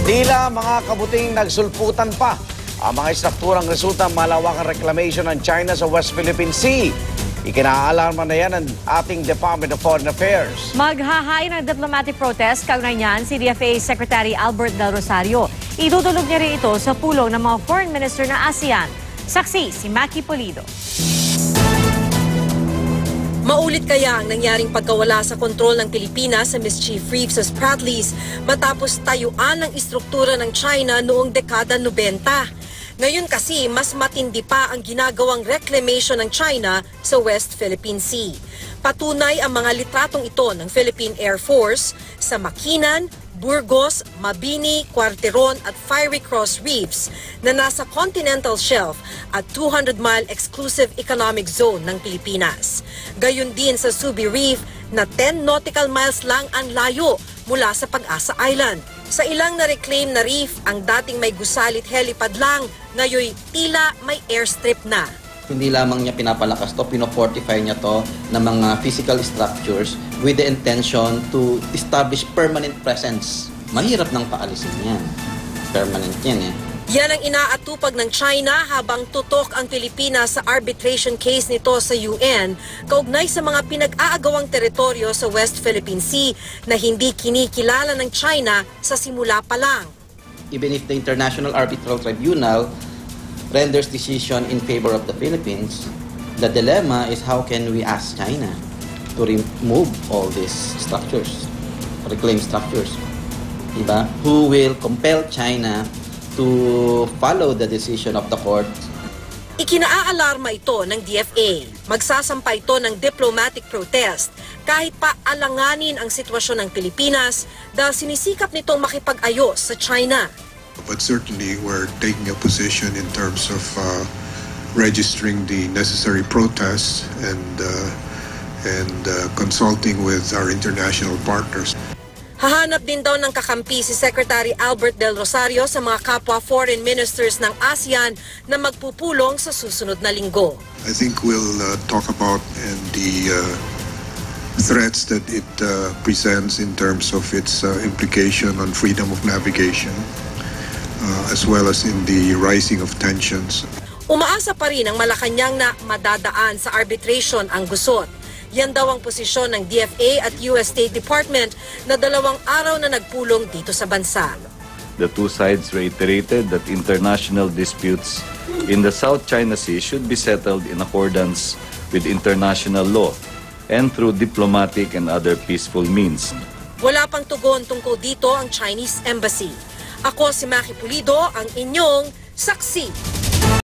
Tila mga kabuting nagsulputan pa ang mga istrukturang resulta ng malawakang reclamation ng China sa West Philippine Sea. Ikinaalarma na yan ng ating Department of Foreign Affairs. Maghahain ng diplomatic protest kaugnay niyan si DFA Secretary Albert Del Rosario. Idudulog niya rin ito sa pulong ng mga foreign minister ng ASEAN. Saksi si Maki Pulido. Maulit kaya ang nangyaring pagkawala sa kontrol ng Pilipinas sa mischief reef sa Spratlys matapos tayuan ng istruktura ng China noong dekada 90. Ngayon kasi mas matindi pa ang ginagawang reclamation ng China sa West Philippine Sea. Patunay ang mga litratong ito ng Philippine Air Force sa Makinan, Burgos, Mabini, Cuarteron at Fiery Cross Reefs na nasa continental shelf at 200-mile exclusive economic zone ng Pilipinas. Gayon din sa Subi Reef na 10 nautical miles lang ang layo mula sa Pag-asa Island. Sa ilang na-reclaim na reef, ang dating may gusalit helipad lang, ngayon tila may airstrip na. Hindi lamang niya pinapalakas to, pinofortify niya to ng mga physical structures with the intention to establish permanent presence. Mahirap nang paalisin yan. Permanent yan eh. Yan ang inaatupag ng China habang tutok ang Pilipinas sa arbitration case nito sa UN kaugnay sa mga pinag-aagawang teritoryo sa West Philippine Sea na hindi kinikilala ng China sa simula pa lang. Even if the International Arbitral Tribunal renders decision in favor of the Philippines, the dilemma is how can we ask China to remove all these structures, reclaim structures, diba? Who will compel China to follow the decision of the court. Ikinaalarma ito ng DFA. Magsasampa ito ng diplomatic protest kahit pa alanganin ang sitwasyon ng Pilipinas dahil sinisikap nitong makipag-ayos sa China. But certainly we're taking a position in terms of registering the necessary protests and consulting with our international partners. Hahanap din daw ng kakampi si Secretary Albert Del Rosario sa mga kapwa foreign ministers ng ASEAN na magpupulong sa susunod na linggo. I think we'll talk about the threats that it presents in terms of its implication on freedom of navigation, as well as in the rising of tensions. Umaasa pa rin ang Malacanang na madadaan sa arbitration ang gusot. Yan daw ang posisyon ng DFA at US State Department na 2 araw na nagpulong dito sa bansa. The two sides reiterated that international disputes in the South China Sea should be settled in accordance with international law and through diplomatic and other peaceful means. Wala pang tugon tungkol dito ang Chinese Embassy. Ako si Maki Pulido, ang inyong saksi.